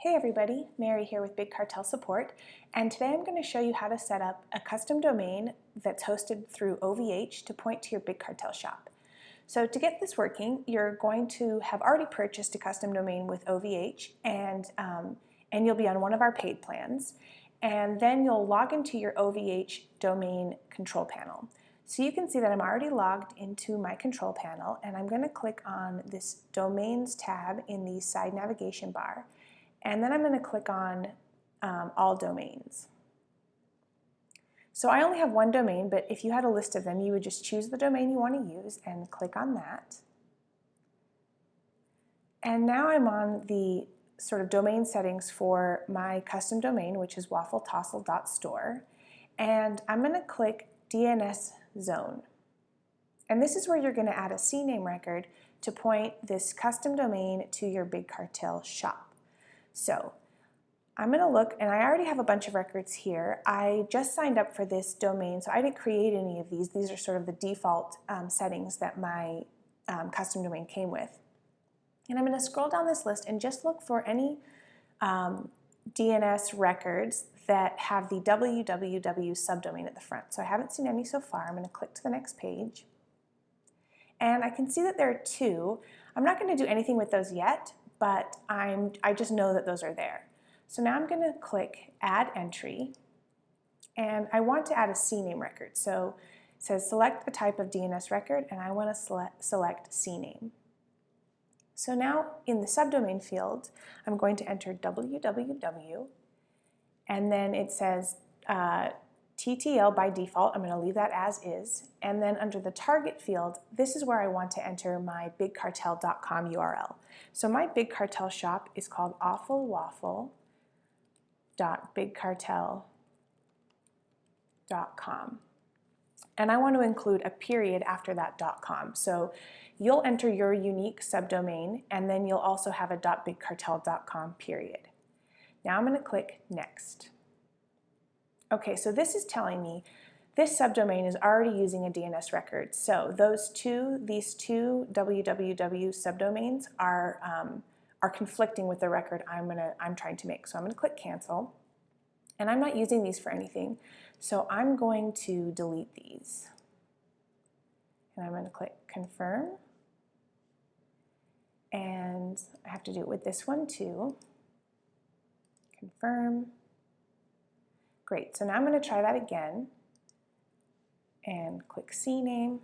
Hey everybody, Mary here with Big Cartel Support, and today I'm going to show you how to set up a custom domain that's hosted through OVH to point to your Big Cartel shop. So to get this working, you're going to have already purchased a custom domain with OVH, and you'll be on one of our paid plans, and then you'll log into your OVH domain control panel. So you can see that I'm already logged into my control panel, and I'm going to click on this Domains tab in the side navigation bar. And then I'm going to click on all domains. So I only have one domain, but if you had a list of them, you would just choose the domain you want to use and click on that. And now I'm on the sort of domain settings for my custom domain, which is waffletossle.store. And I'm going to click DNS zone. And this is where you're going to add a CNAME record to point this custom domain to your Big Cartel shop. So I'm going to look, and I already have a bunch of records here. I just signed up for this domain, so I didn't create any of these. These are sort of the default settings that my custom domain came with. And I'm going to scroll down this list and just look for any DNS records that have the www subdomain at the front. So I haven't seen any so far. I'm going to click to the next page. And I can see that there are two. I'm not going to do anything with those yet, but I just know that those are there. So now I'm going to click Add Entry, and I want to add a CNAME record. So it says select a type of DNS record, and I want to select CNAME. So now in the subdomain field, I'm going to enter www, and then it says TTL by default. I'm going to leave that as is. And then under the target field, this is where I want to enter my bigcartel.com URL. So my Big Cartel shop is called awfulwaffle.bigcartel.com. And I want to include a period after that .com. So you'll enter your unique subdomain, and then you'll also have a .bigcartel.com period. Now I'm going to click Next. Okay, so this is telling me this subdomain is already using a DNS record. So these two www subdomains are conflicting with the record I'm trying to make. So I'm going to click Cancel, and I'm not using these for anything. So I'm going to delete these, and I'm going to click Confirm, and I have to do it with this one too. Confirm. Great, so now I'm going to try that again and click CNAME,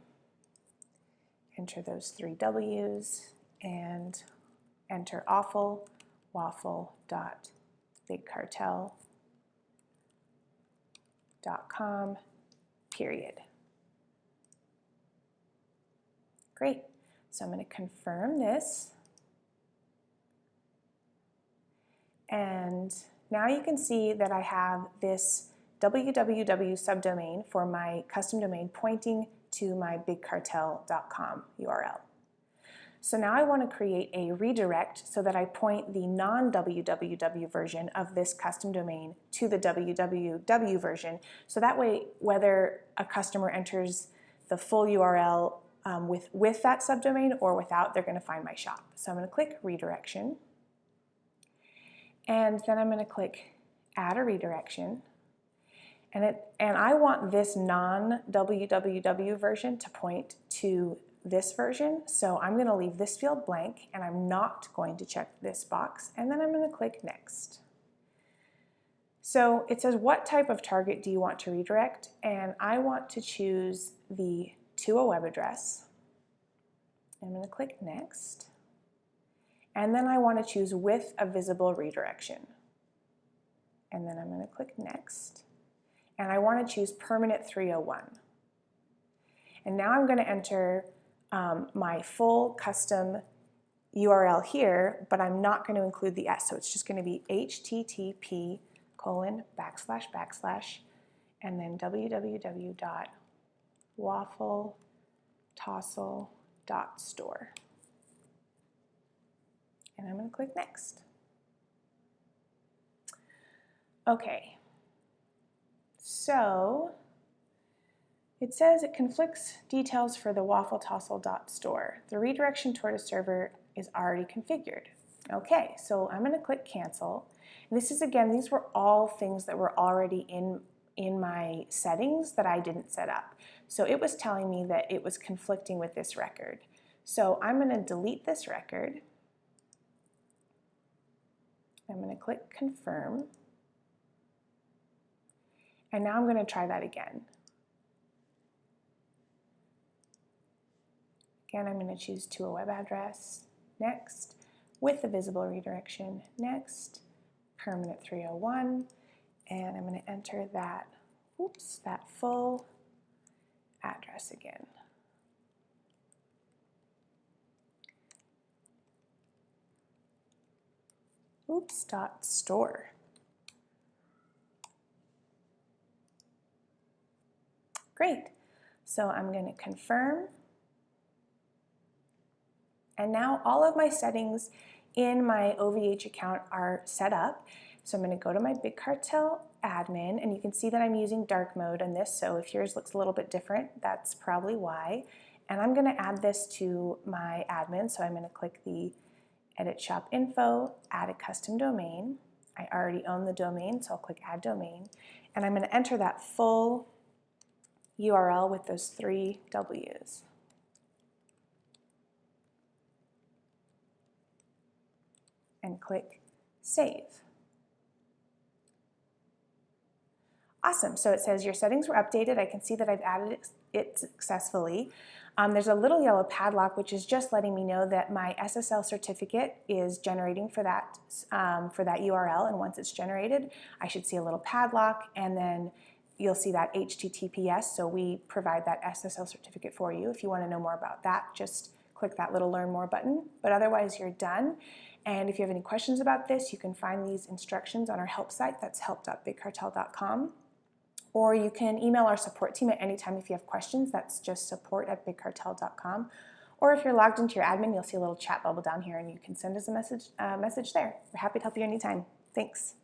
enter those three W's, and enter awfulwaffle.bigcartel.com, period. Great, so I'm going to confirm this, and now you can see that I have this www subdomain for my custom domain pointing to my bigcartel.com URL. So now I want to create a redirect so that I point the non-www version of this custom domain to the www version. So that way, whether a customer enters the full URL with that subdomain or without, they're going to find my shop. So I'm going to click Redirection. And then I'm going to click Add a Redirection, and I want this non-www version to point to this version, so I'm going to leave this field blank, and I'm not going to check this box, and then I'm going to click Next. So it says, what type of target do you want to redirect? And I want to choose to a web address. I'm going to click Next. And then I want to choose with a visible redirection. And then I'm going to click Next. And I want to choose permanent 301. And now I'm going to enter my full custom URL here, but I'm not going to include the S. So it's just going to be http:// and then www.waffletossle.store. And I'm going to click Next. Okay, so it says it conflicts details for the waffletossle.store. The redirection toward a server is already configured. Okay, so I'm going to click cancel. And this is, again, these were all things that were already in my settings that I didn't set up. So it was telling me that it was conflicting with this record. So I'm going to delete this record. I'm going to click confirm. And now I'm going to try that again. Again, I'm going to choose to a web address, next, with the visible redirection, next, permanent 301, and I'm going to enter that, that full address again. .store. Great. So I'm going to confirm. And now all of my settings in my OVH account are set up. So I'm going to go to my Big Cartel admin, and you can see that I'm using dark mode on this, so if yours looks a little bit different, that's probably why. And I'm going to add this to my admin, so I'm going to click the Edit Shop Info, add a custom domain. I already own the domain, so I'll click Add Domain. And I'm going to enter that full URL with those 3 W's. And click Save. Awesome, so it says your settings were updated. I can see that I've added it successfully. There's a little yellow padlock, which is just letting me know that my SSL certificate is generating for that URL, and once it's generated, I should see a little padlock, and then you'll see that HTTPS, so we provide that SSL certificate for you. If you want to know more about that, just click that little Learn More button, but otherwise you're done. And if you have any questions about this, you can find these instructions on our help site, that's help.bigcartel.com. Or you can email our support team at any time if you have questions. That's just support@bigcartel.com. Or if you're logged into your admin, you'll see a little chat bubble down here, and you can send us a message there. We're happy to help you anytime. Thanks.